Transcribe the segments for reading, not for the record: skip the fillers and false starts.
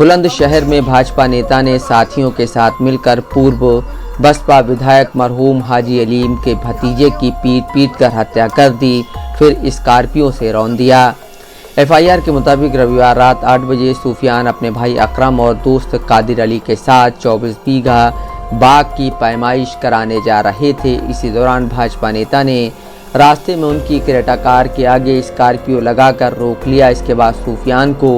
बुलंदशहर में भाजपा नेता ने साथियों के साथ मिलकर पूर्व बसपा विधायक मरहूम हाजी अलीम के भतीजे की पीट कर हत्या कर दी, फिर स्कॉर्पियो से रौंद दिया। एफआईआर के मुताबिक रविवार रात 8 बजे सूफियान अपने भाई अकरम और दोस्त कादिर अली के साथ 24 बीघा बाग की पैमाइश कराने जा रहे थे। इसी दौरान भाजपा नेता ने रास्ते में उनकी क्रेटा कार के आगे स्कॉर्पियो लगाकर रोक लिया। इसके बाद सूफियान को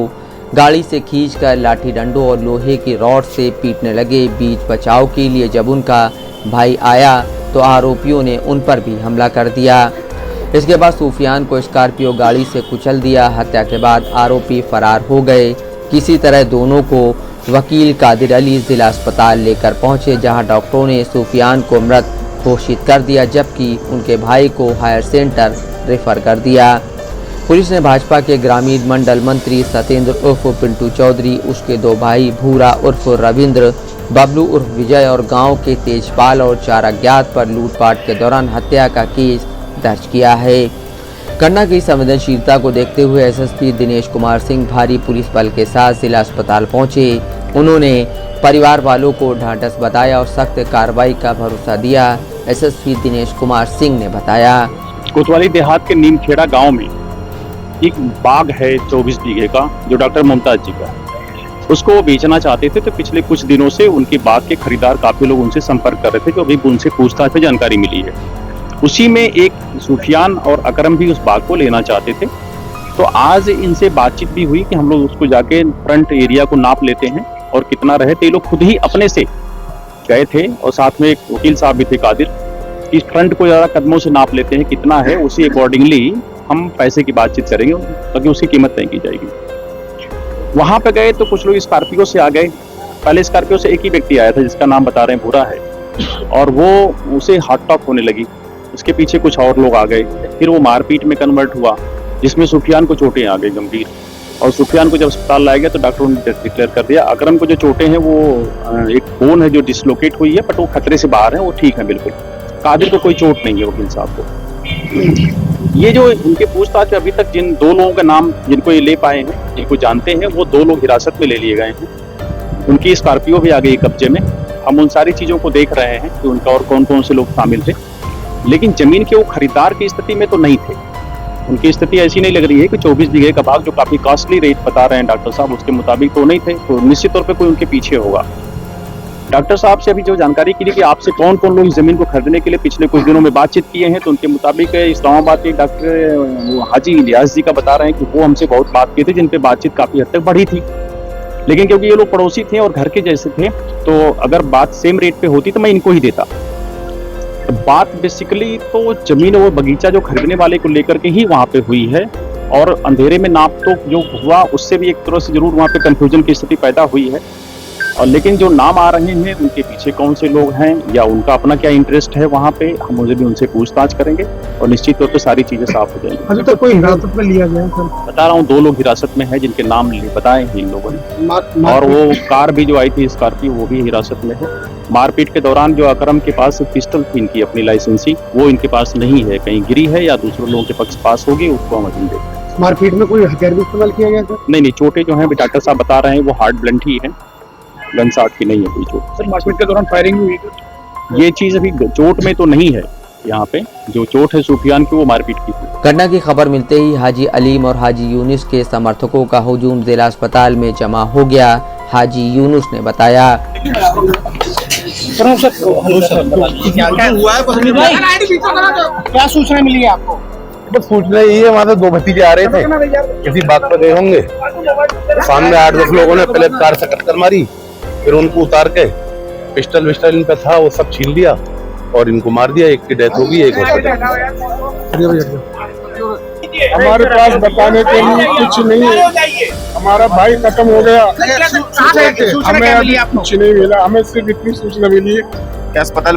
गाड़ी से खींचकर लाठी डंडों और लोहे की रॉड से पीटने लगे। बीच बचाव के लिए जब उनका भाई आया तो आरोपियों ने उन पर भी हमला कर दिया। इसके बाद सूफियान को स्कॉर्पियो गाड़ी से कुचल दिया। हत्या के बाद आरोपी फरार हो गए। किसी तरह दोनों को वकील कादिर अली जिला अस्पताल लेकर पहुंचे, जहां डॉक्टरों ने सूफियान को मृत घोषित कर दिया, जबकि उनके भाई को हायर सेंटर रेफर कर दिया। पुलिस ने भाजपा के ग्रामीण मंडल मंत्री सतेंद्र उर्फ पिंटू चौधरी, उसके 2 भाई भूरा उर्फ रविंद्र, बबलू उर्फ विजय और गांव के तेजपाल और 4 अज्ञात पर लूटपाट के दौरान हत्या का केस दर्ज किया है। घटना की संवेदनशीलता को देखते हुए एसएसपी दिनेश कुमार सिंह भारी पुलिस बल के साथ जिला अस्पताल पहुंचे। उन्होंने परिवार वालों को ढांढस बताया और सख्त कार्रवाई का भरोसा दिया। एसएसपी दिनेश कुमार सिंह ने बताया, कोतवाली देहात के नीमखेड़ा गांव में एक बाग है 24 बीघे का, जो डॉक्टर मुमताज जी का, उसको वो बेचना चाहते थे। तो पिछले कुछ दिनों से उनके बाग के खरीदार काफी लोग उनसे संपर्क कर रहे थे, जो अभी उनसे पूछताछ में जानकारी मिली है। उसी में एक सूफियान और अकरम भी उस बाग को लेना चाहते थे। तो आज इनसे बातचीत भी हुई कि हम लोग उसको जाके फ्रंट एरिया को नाप लेते हैं और कितना रहे। तो ये लोग खुद ही अपने से गए थे और साथ में एक वकील साहब भी थे कादिर, इस फ्रंट को ज़्यादा कदमों से नाप लेते हैं कितना है, उसी अकॉर्डिंगली हम पैसे की बातचीत करेंगे, ताकि उसकी कीमत तय की जाएगी। वहाँ पे गए तो कुछ लोग स्कॉर्पियो से आ गए। पहले स्कॉर्पियो से एक ही व्यक्ति आया था, जिसका नाम बता रहे हैं भूरा है, और वो उसे हार्ट अटैक होने लगी। उसके पीछे कुछ और लोग आ गए। फिर वो मारपीट में कन्वर्ट हुआ, जिसमें सूफियान को चोटें आ गई गंभीर, और सूफियान को जब अस्पताल लाया गया तो डॉक्टरों ने डेथ डिक्लेयर कर दिया। अकरम को जो चोटें हैं वो एक बोन है जो डिसलोकेट हुई है, बट वो खतरे से बाहर है, वो ठीक है बिल्कुल। कादिर को कोई चोट नहीं है, वकील साहब को। ये जो उनके पूछताछ अभी तक जिन 2 लोगों का नाम जिनको ये ले पाए हैं, जिनको जानते हैं, वो 2 लोग हिरासत में ले लिए गए हैं। उनकी स्कॉर्पियो भी आ गई कब्जे में। हम उन सारी चीज़ों को देख रहे हैं कि उनका और कौन कौन से लोग शामिल थे, लेकिन जमीन के वो खरीदार की स्थिति में तो नहीं थे। उनकी स्थिति ऐसी नहीं लग रही है कि 24 बीघे का भाग जो काफी कॉस्टली रेट बता रहे हैं डॉक्टर साहब, उसके मुताबिक तो नहीं थे। तो निश्चित तौर पे कोई उनके पीछे होगा। डॉक्टर साहब से अभी जो जानकारी की कि आपसे कौन कौन लोग इस जमीन को खरीदने के लिए पिछले कुछ दिनों में बातचीत किए हैं, तो उनके मुताबिक इस्लामाबाद के डॉक्टर हाजी इलियास जी का बता रहे हैं कि वो हमसे बहुत बात की थी, जिन पे बातचीत काफी हद तक बढ़ी थी। लेकिन क्योंकि ये लोग पड़ोसी थे और घर के जैसे थे, तो अगर बात सेम रेट पे होती तो मैं इनको ही देता। बात बेसिकली तो जमीन और बगीचा जो खरीदने वाले को लेकर के ही वहाँ पे हुई है, और अंधेरे में नाप तो जो हुआ उससे भी एक तरह से जरूर वहाँ पे कंफ्यूजन की स्थिति पैदा हुई है। और लेकिन जो नाम आ रहे हैं उनके पीछे कौन से लोग हैं या उनका अपना क्या इंटरेस्ट है वहाँ पे, हम मुझे भी उनसे पूछताछ करेंगे और निश्चित तौर पे सारी चीजें साफ हो जाएंगी। अभी तक कोई हिरासत में लिया गया है? बता रहा हूँ 2 लोग हिरासत में हैं, जिनके नाम बताए हैं इन लोगों ने। और वो कार भी जो आई थी स्कॉर्पियो, वो भी हिरासत में है। मारपीट के दौरान जो अकरम के पास पिस्टल थी इनकी अपनी लाइसेंसी, वो इनके पास नहीं है, कहीं गिरी है या दूसरे लोगों के पक्ष पास होगी, उसको हम अभी देखें। मारपीट में कोई हथियार भी इस्तेमाल किया गया था? नहीं, चोटें जो हैं डॉक्टर साहब बता रहे हैं वो हार्ड ब्लंट ही है, गन शॉट की नहीं है कोई चोट। सर, मारपीट के दौरान फायरिंग हुई? ये चीज अभी चोट में तो नहीं है। यहाँ पे जो चोट है सूफियान की, वो मारपीट की थी। घटना की खबर मिलते ही हाजी अलीम और हाजी यूनुस के समर्थकों का हुजूम जिला अस्पताल में जमा हो गया। हाजी यूनुस ने बताया, क्या सूचना मिली है आपको? बस सूचना यही है, वहाँ से 2 भतीजे आ रहे थे, किसी बात पर गए होंगे। सामने 8-10 लोगों ने पहले कार से टक्कर मारी, फिर उनको उतार के पिस्टल विस्टल इन पे था वो सब छीन लिया और इनको मार दिया। एक की डेथ होगी, एक हॉस्पिटल। हमारे पास बताने के लिए कुछ नहीं है, हमारा भाई खत्म हो गया। हमें अभी कुछ नहीं मिला, हमें सिर्फ इतनी सूचना मिली है कि अस्पताल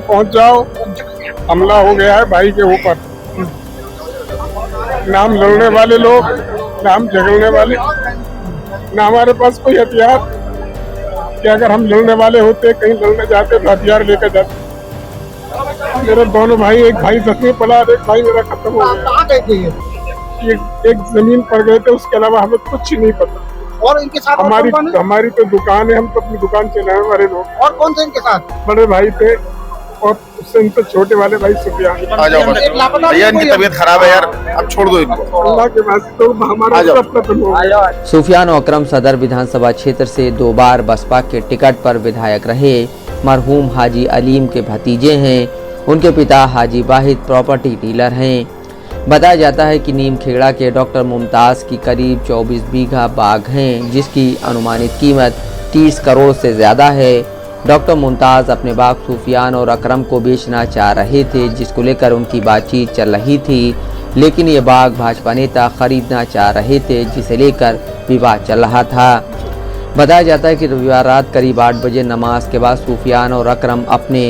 पहुंच जाओ, हमला हो गया है भाई के ऊपर। नाम लड़ने वाले लोग, नाम झगड़ने वाले, ना हमारे पास कोई हथियार कि अगर हम लड़ने वाले होते, कहीं लड़ने जाते तो हथियार लेकर जाते। मेरे दोनों भाई, एक भाई जख्मी पड़ा, एक भाई मेरा खत्म हो गया। एक जमीन पर गए थे, उसके अलावा हमें कुछ नहीं पता। और इनके साथ और हमारी कौन है? हमारी तो दुकान है, हम तो अपनी दुकान चलाए हमारे लोग। और कौन थे इनके साथ? बड़े भाई थे और उससे इनसे छोटे वाले भाई सुफियान। आ जाओ बस एक लापता भैया, कोई इनकी है? तबीयत खराब है यार, अब छोड़ दो इनको। अल्लाह के वास्ते तो हमारा सब खत्म हो गया। सुफियान और अकरम सदर विधानसभा क्षेत्र से 2 बार बसपा के टिकट पर विधायक रहे। मरहूम हाजी अलीम के भतीजे हैं। उनके पिता हाजी वाहिद प्रॉपर्टी डीलर हैं। बताया जाता है कि नीमखेड़ा के डॉक्टर मुमताज़ की करीब 24 बीघा बाग हैं, जिसकी अनुमानित कीमत 30 करोड़ से ज़्यादा है। डॉक्टर मुमताज़ अपने बाग सुफियान और अकरम को बेचना चाह रहे थे, जिसको लेकर उनकी बातचीत चल रही थी, लेकिन ये बाग भाजपा नेता खरीदना चाह रहे थे, जिसे लेकर विवाद चल रहा था। बताया जाता है कि रविवार रात करीब 8 बजे नमाज के बाद सुफियान और अकरम अपने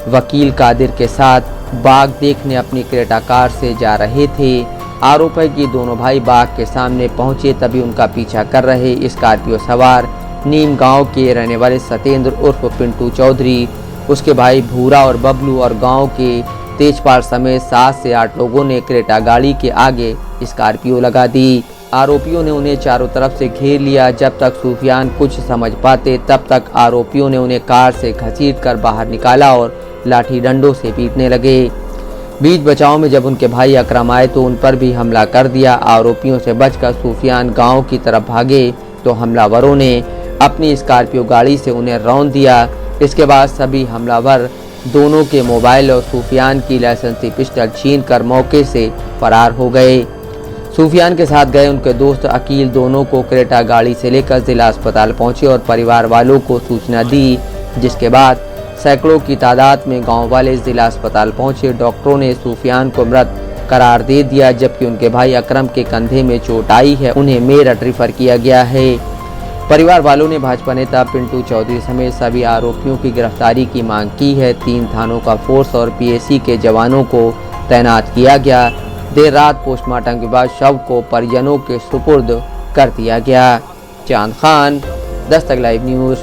वकील कादिर के साथ बाग देखने अपनी क्रेटा कार से जा रहे थे। आरोप है कि दोनों भाई बाग के सामने पहुंचे, तभी उनका पीछा कर रहे स्कॉर्पियो सवार नीम गांव के रहने वाले सत्येंद्र उर्फ पिंटू चौधरी, उसके भाई भूरा और बबलू और गांव के तेजपाल समेत 7 से 8 लोगों ने क्रेटा गाड़ी के आगे स्कॉर्पियो लगा दी। आरोपियों ने उन्हें चारों तरफ से घेर लिया। जब तक सुफियान कुछ समझ पाते, तब तक आरोपियों ने उन्हें कार से घसीटकर बाहर निकाला और लाठी डंडों से पीटने लगे। बीच बचाव में जब उनके भाई अकरम आए तो उन पर भी हमला कर दिया। आरोपियों से बचकर सुफियान गांव की तरफ भागे तो हमलावरों ने अपनी स्कॉर्पियो गाड़ी से उन्हें रौंद दिया। इसके बाद सभी हमलावर दोनों के मोबाइल और सुफियान की लाइसेंसी पिस्टल छीनकर मौके से फरार हो गए। सुफियान के साथ गए उनके दोस्त अकील दोनों को क्रेटा गाड़ी से लेकर जिला अस्पताल पहुंचे और परिवार वालों को सूचना दी, जिसके बाद सैकड़ों की तादाद में गांव वाले जिला अस्पताल पहुंचे। डॉक्टरों ने सुफियान को मृत करार दे दिया, जबकि उनके भाई अकरम के कंधे में चोट आई है, उन्हें मेरठ रेफर किया गया है। परिवार वालों ने भाजपा नेता पिंटू चौधरी समेत सभी आरोपियों की गिरफ्तारी की मांग की है। 3 थानों का फोर्स और पीएसी के जवानों को तैनात किया गया। देर रात पोस्टमार्टम के बाद शव को परिजनों के सुपुर्द कर दिया गया। चांद खान, दस्तक लाइव न्यूज़।